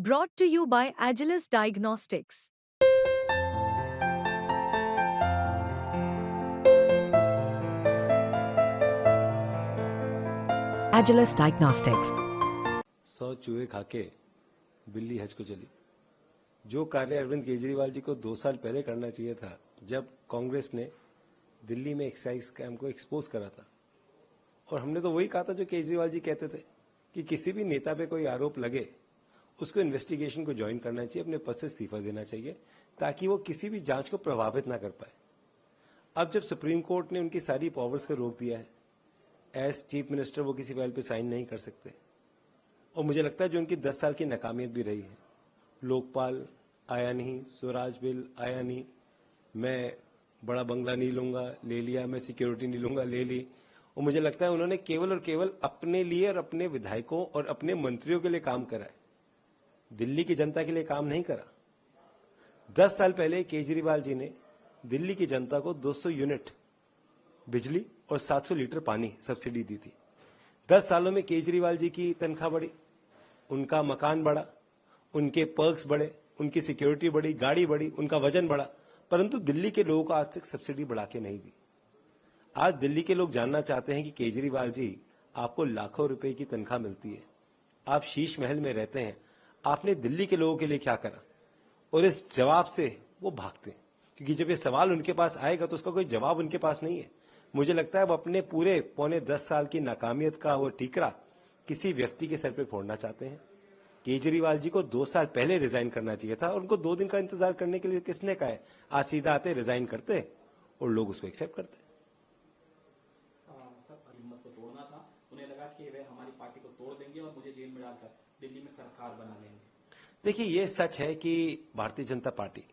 Brought to you by Agilus Diagnostics. Agilus Diagnostics. 100 चूहे खाके बिल्ली हज को चली। जो कार्य अरविंद केजरीवाल जी को 2 साल पहले करना चाहिए था, जब कांग्रेस ने दिल्ली में एक्साइज स्कैम को एक्सपोज करा था, और हमने तो वही कहा था जो केजरीवाल जी कहते थे कि किसी भी नेता पे कोई आरोप लगे उसको इन्वेस्टिगेशन को ज्वाइन करना चाहिए, अपने पद से इस्तीफा देना चाहिए ताकि वो किसी भी जांच को प्रभावित ना कर पाए। अब जब सुप्रीम कोर्ट ने उनकी सारी पावर्स को रोक दिया है, एज चीफ मिनिस्टर वो किसी फाइल पे साइन नहीं कर सकते, और मुझे लगता है जो उनकी 10 साल की नाकामियत भी रही है, लोकपाल आया नहीं, स्वराज बिल आया नहीं, मैं बड़ा बंगला नहीं लूंगा, ले लिया, मैं सिक्योरिटी नहीं लूंगा, ले ली, और मुझे लगता है उन्होंने केवल और केवल अपने लिए और अपने विधायकों और अपने मंत्रियों के लिए काम करा है, दिल्ली की जनता के लिए काम नहीं करा। 10 साल पहले केजरीवाल जी ने दिल्ली की जनता को 200 यूनिट बिजली और 700 लीटर पानी सब्सिडी दी थी। 10 सालों में केजरीवाल जी की तनख्वाह बढ़ी, उनका मकान बढ़ा, उनके पर्क्स बढ़े, उनकी सिक्योरिटी बढ़ी, गाड़ी बढ़ी, उनका वजन बढ़ा, परंतु दिल्ली के लोगों को आज तक सब्सिडी बढ़ा के नहीं दी। आज दिल्ली के लोग जानना चाहते हैं कि केजरीवाल जी, आपको लाखों रुपए की तनख्वाह मिलती है, आप शीश महल में रहते हैं, आपने दिल्ली के लोगों के लिए क्या करा? और इस जवाब से वो भागते हैं, क्योंकि जब ये सवाल उनके पास आएगा तो उसका कोई जवाब उनके पास नहीं है। मुझे लगता है वो अपने पूरे पौने 10 साल की नाकामियत का वो ठीकरा किसी व्यक्ति के सर पे फोड़ना चाहते हैं। केजरीवाल जी को 2 साल पहले रिजाइन करना चाहिए था, और उनको 2 दिन का इंतजार करने के लिए किसने कहा है? आज सीधा आते, रिजाइन करते और लोग उसको एक्सेप्ट करते। सर, हिम्मत को तोड़ना था, उन्हें लगा कि वे हमारी पार्टी को तोड़ देंगे और मुझे जेल में डालकर दिल्ली में सरकार बना लेंगे। देखिए, ये सच है कि भारतीय जनता पार्टी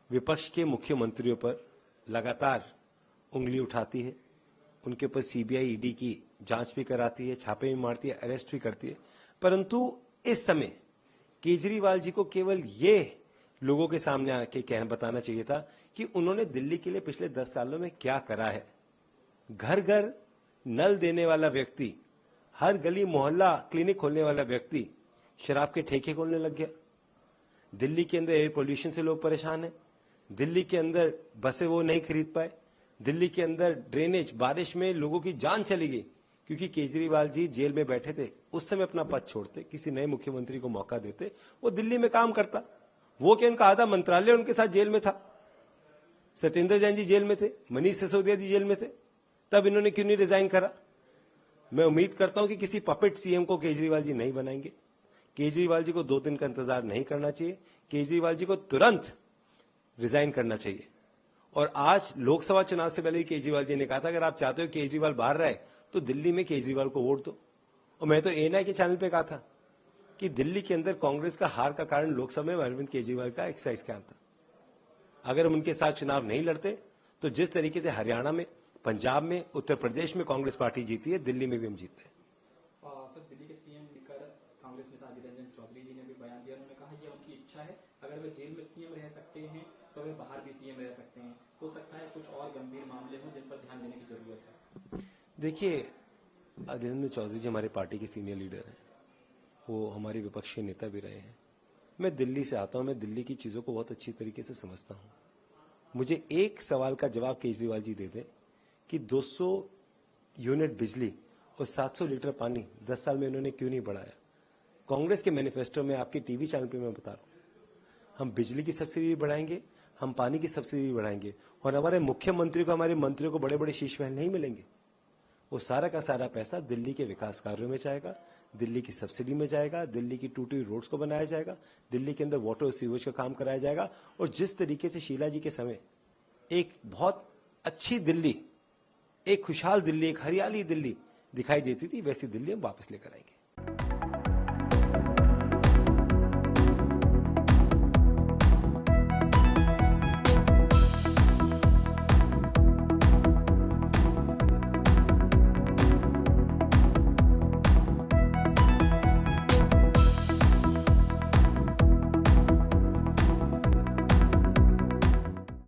विपक्ष के मुख्यमंत्रियों पर लगातार उंगली उठाती है, उनके ऊपर सीबीआई ईडी की जांच भी कराती है, छापे भी मारती है, अरेस्ट भी करती है, परंतु इस समय केजरीवाल जी को केवल ये लोगों के सामने आके बताना चाहिए था कि उन्होंने दिल्ली के लिए पिछले 10 सालों में क्या करा है। घर घर नल देने वाला व्यक्ति, हर गली मोहल्ला क्लिनिक खोलने वाला व्यक्ति शराब के ठेके खोलने लग गया। दिल्ली के अंदर एयर पोल्यूशन से लोग परेशान हैं, दिल्ली के अंदर बसें वो नहीं खरीद पाए, दिल्ली के अंदर ड्रेनेज, बारिश में लोगों की जान चली गई, क्योंकि केजरीवाल जी जेल में बैठे थे। उस समय अपना पद छोड़ते, किसी नए मुख्यमंत्री को मौका देते, वो दिल्ली में काम करता। वो क्या, उनका आधा मंत्रालय उनके साथ जेल में था। सत्येंद्र जैन जी जेल में थे, मनीष सिसोदिया जी जेल में थे, तब इन्होंने क्यों नहीं रिजाइन करा? मैं उम्मीद करता हूं कि किसी पपेट सीएम को केजरीवाल जी नहीं बनाएंगे। केजरीवाल जी को 2 दिन का इंतजार नहीं करना चाहिए, केजरीवाल जी को तुरंत रिजाइन करना चाहिए। और आज लोकसभा चुनाव से पहले केजरीवाल जी ने कहा था, अगर आप चाहते हो केजरीवाल बाहर रहे तो दिल्ली में केजरीवाल को वोट दो। और मैं तो एएनआई के चैनल पे कहा था कि दिल्ली के अंदर कांग्रेस का हार का कारण लोकसभा में अरविंद केजरीवाल का एक्साइज स्कैम था। अगर हम उनके साथ चुनाव नहीं लड़ते तो जिस तरीके से हरियाणा में, पंजाब में, उत्तर प्रदेश में कांग्रेस पार्टी जीती है, दिल्ली में भी हम जीतते हैं। सर, दिल्ली के सीएम लेकर कांग्रेस नेता अधीर रंजन चौधरी जी ने भी बयान दिया। उन्होंने कहा यह उनकी इच्छा है, अगर वे जेल में सीएम रह सकते हैं तो वे बाहर भी सीएम रह सकते हैं। हो सकता है कुछ और गंभीर मामले हों जिन पर ध्यान देने की जरूरत है। देखिए, अधीर रंजन चौधरी जी हमारे पार्टी के सीनियर लीडर हैं, वो हमारे विपक्ष के नेता भी रहे हैं। मैं दिल्ली से आता हूं, मैं दिल्ली की चीजों को बहुत अच्छी तरीके से समझता हूं। मुझे एक सवाल का जवाब केजरीवाल जी दे दें कि 200 यूनिट बिजली और 700 लीटर पानी 10 साल में उन्होंने क्यों नहीं बढ़ाया? कांग्रेस के मैनिफेस्टो में, आपके टीवी चैनल पे मैं बता रहा हूं, हम बिजली की सब्सिडी बढ़ाएंगे, हम पानी की सब्सिडी बढ़ाएंगे, और हमारे मुख्यमंत्री को, हमारे मंत्रियों को बड़े बड़े शीश महल नहीं मिलेंगे। वो सारा का सारा पैसा दिल्ली के विकास कार्यों में जाएगा, दिल्ली की सब्सिडी में जाएगा, दिल्ली की टूटी हुई रोड्स को बनाया जाएगा, दिल्ली के अंदर वाटर और सीवेज का काम कराया जाएगा। और जिस तरीके से शीला जी के समय एक बहुत अच्छी दिल्ली, एक खुशहाल दिल्ली, एक हरियाली दिल्ली दिखाई देती थी, वैसी दिल्ली हम वापस लेकर आएंगे।